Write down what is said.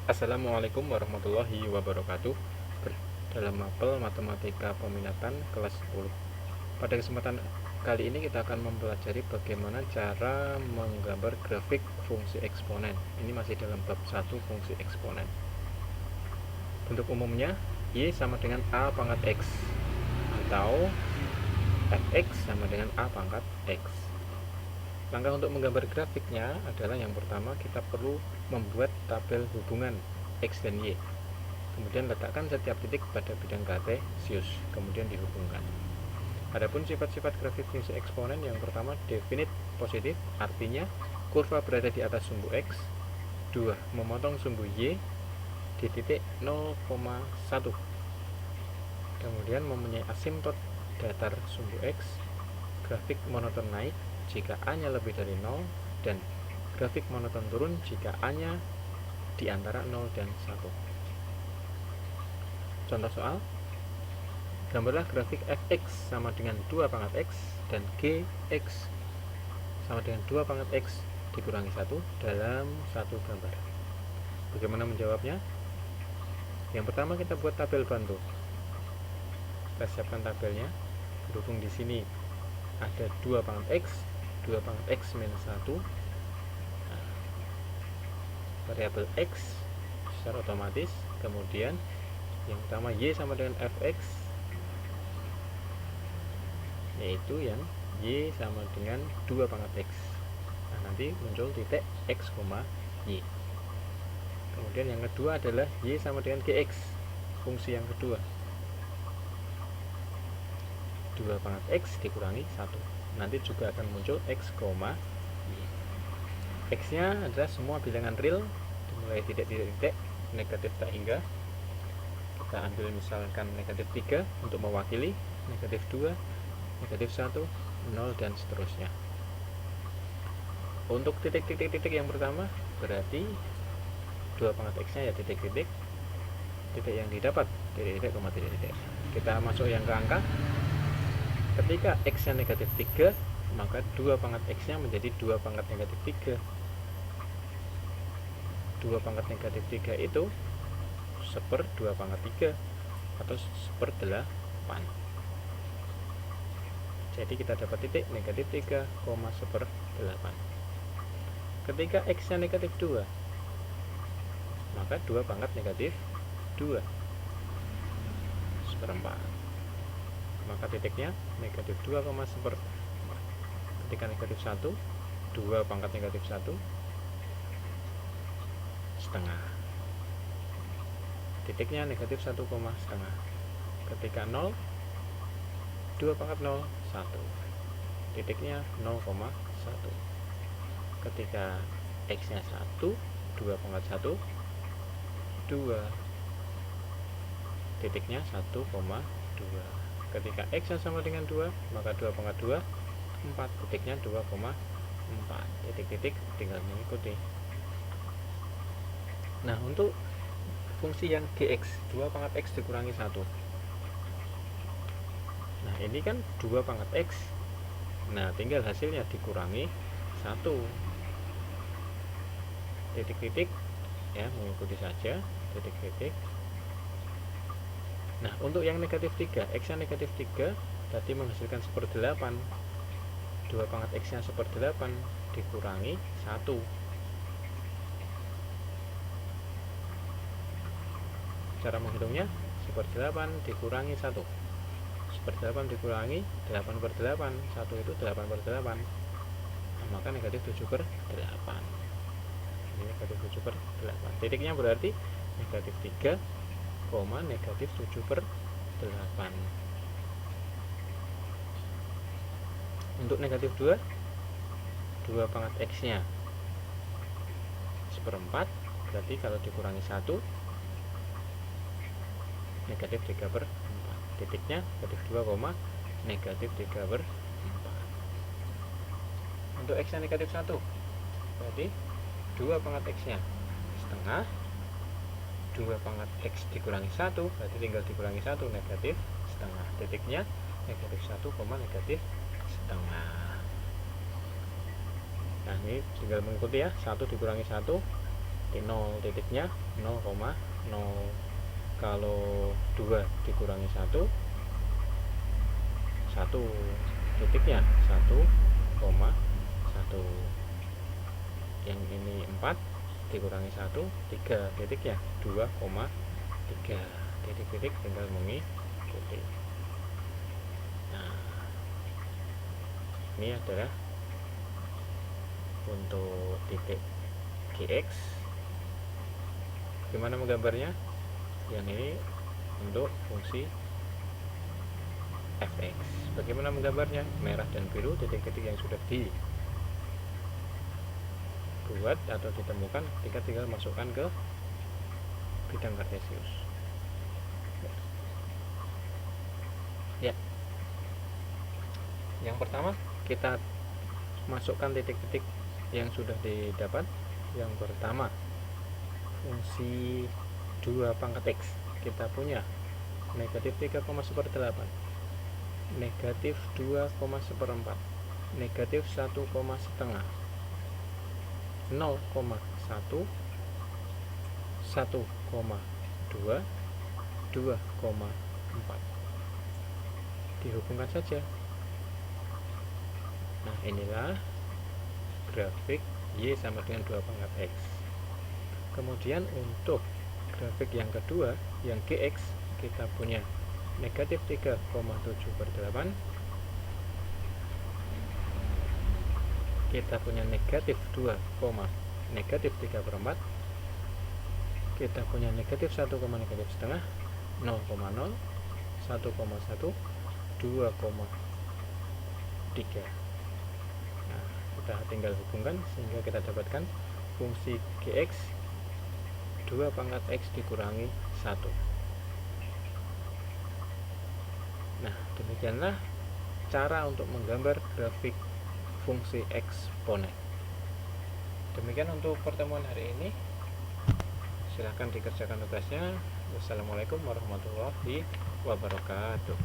Assalamualaikum warahmatullahi wabarakatuh. Dalam mapel matematika peminatan kelas 10. Pada kesempatan kali ini kita akan mempelajari bagaimana cara menggambar grafik fungsi eksponen. Ini masih dalam bab 1 fungsi eksponen. Bentuk umumnya Y sama dengan A pangkat X atau Fx sama dengan A pangkat X. Langkah untuk menggambar grafiknya adalah yang pertama kita perlu membuat tabel hubungan X dan Y. Kemudian letakkan setiap titik pada bidang kartesius, kemudian dihubungkan. Adapun sifat-sifat grafik fungsi eksponen, yang pertama definit positif, artinya kurva berada di atas sumbu X. 2. Memotong sumbu Y di titik 0,1. Kemudian mempunyai asimtot datar sumbu X. Grafik monoton naik jika A-nya lebih dari 0 dan grafik monoton turun jika A-nya di antara 0 dan 1. Contoh soal, gambarlah grafik fx sama dengan 2 pangkat x dan gx sama dengan 2 pangkat x dikurangi 1 dalam satu gambar. Bagaimana menjawabnya? Yang pertama kita buat tabel bantu. Kita siapkan tabelnya. Berhubung di sini ada 2 pangkat x, 2 pangkat x minus 1. Nah, variabel x secara otomatis, kemudian yang pertama Y sama dengan Fx, yaitu yang Y sama dengan 2 pangkat X. Nah, nanti muncul titik X, Y. Kemudian yang kedua adalah Y sama dengan Gx, fungsi yang kedua. 2 pangkat X dikurangi 1. Nanti juga akan muncul X, Y. X nya adalah semua bilangan real, dimulai titik-titik negatif tak hingga. Kita ambil misalkan negatif 3 untuk mewakili, negatif 2, negatif 1, 0, dan seterusnya. Untuk titik-titik yang pertama berarti 2 pangkat x nya ya titik-titik, titik yang didapat titik-titik, titik-titik. Kita masuk yang ke angka. Ketika x nya negatif 3, maka 2 pangkat x nya menjadi 2 pangkat negatif 3. 2 pangkat negatif 3 itu 1/2 pangkat 3 atau 1/8. Jadi kita dapat titik negatif 3, 1/8. Ketika x nya negatif 2, maka 2 pangkat negatif 2 1/4. Maka titiknya negatif 2, 1/4. Ketika negatif 1, 2 pangkat negatif 1 setengah. Titiknya negatif 1, setengah. Ketika 0, 2 pangkat 0, 1. Titiknya 0,1. Ketika x nya 1, 2 pangkat 1, 2. Titiknya 1,2. Ketika x nya sama dengan 2, maka 2 pangkat 2, 4. Titiknya 2,4. Titik-titik tinggal mengikuti. Nah, untuk fungsi yang gx, 2 pangkat x dikurangi 1. Nah, ini kan 2 pangkat x. Nah, tinggal hasilnya dikurangi 1. Titik-titik ya, mengikuti saja titik-titik. Nah, untuk yang negatif 3, x nya negatif 3 berarti menghasilkan 1/8. 2 pangkat x nya 1/8 dikurangi 1. Cara menghitungnya 1/8 dikurangi 1. 1/8 dikurangi 8/8. 1 itu 8/8. Nah, maka negatif 7/8. Ini negatif 7/8. Titiknya berarti negatif 3, negatif 7/8. Untuk negatif 2, 2 pangkat x nya 1/4. Berarti kalau dikurangi 1, negatif 3/4. Titiknya negatif 2, negatif 3/4. Untuk x nya negatif 1, berarti 2 pangkat x nya setengah. 2 pangkat x dikurangi 1, berarti tinggal dikurangi 1, negatif setengah. Titiknya negatif 1, negatif setengah. Nah, ini tinggal mengikuti ya, 1 dikurangi 1, berarti 0 titiknya 0,0. Kalau 2 dikurangi 1 titiknya 1,1. Yang ini 4 dikurangi 1 3 titiknya 2,3. Titik-titik tinggal mengikuti. Nah, ini adalah untuk titik Gx. Gimana menggambarnya? Yang ini untuk fungsi fx. Bagaimana menggambarnya? Merah dan biru titik-titik yang sudah dibuat atau ditemukan, tinggal masukkan ke bidang kartesius. Ya. Yang pertama kita masukkan titik-titik yang sudah didapat. Yang pertama, fungsi 2 pangkat x kita punya negatif 3,1/8, negatif 2,1/4, negatif 1,5, 0,1, 1,2, 2,4. Dihubungkan saja. Nah, inilah grafik Y sama dengan 2 pangkat X. Kemudian untuk grafik yang kedua, yang Gx, kita punya negatif 3,7/8, kita punya negatif 2, negatif 3/4, kita punya negatif 1, negatif setengah, 0,0, 1,1, 2,3. Nah, kita tinggal hubungkan sehingga kita dapatkan fungsi Gx 2 pangkat X dikurangi 1. Nah, demikianlah cara untuk menggambar grafik fungsi eksponen. Demikian untuk pertemuan hari ini. Silahkan dikerjakan tugasnya. Wassalamualaikum warahmatullahi wabarakatuh.